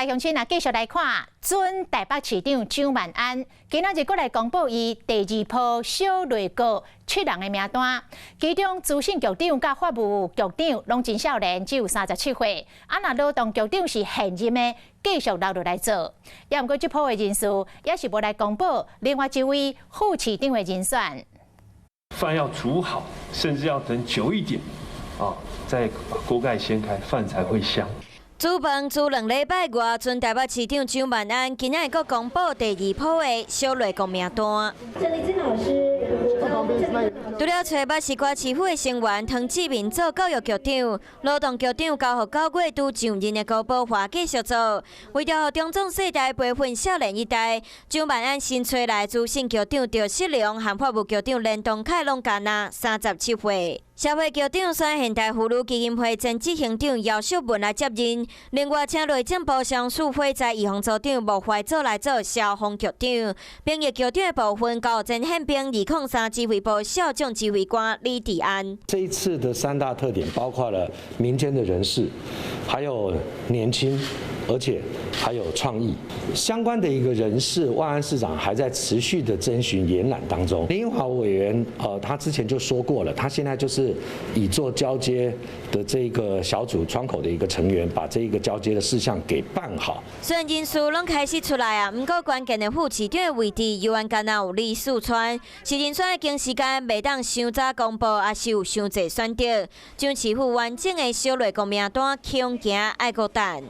来乡亲啊，继续来看准台北市长蒋万安，今仔日过来公布伊第二波小内阁7人的名单，其中资讯局长甲法务局长拢真少年，只有37岁。若劳动局长是现任的，继续留落来做。也毋过这波的人数也是无来公布另外一位副市长的人选。饭要煮好，甚至要等久一点，再把锅盖掀开，饭才会香。 煮饭煮2礼拜外，准台北市长蒋万安今日又公布第2波的小内阁名单。郑丽君老师，除了找捌市瓜市府的成员唐志明做教育局长，劳动局长交予9月拄上任的高保华继续做。为着中壮世代培训少年一代，蒋万安新找来资讯局长赵世良和法务局长连东凯拢加纳37岁。 社会局长选现代妇女基金会前执行长姚秀文来接任，另外请内政部上市会在预防组长莫怀祖来做消防局长，兵役局长的部分交前宪兵203指挥部校长指挥官李迪安。这一次的3大特点包括了民间的人士，还有年轻，而且还有创意。相关的一个人士，万安市长还在持续的征询延揽当中。林英华委员，他之前就说过了，他现在就是以做交接的这个小组窗口的一个成员，把这一个交接的事项给办好。虽然人数拢开始出来啊，不过关键的副市长的位置，犹原敢有李四川。是人选的经时间袂当伤早公布，也是有伤侪选择。蒋市府完整的小内阁名单，恐惊爱搁等。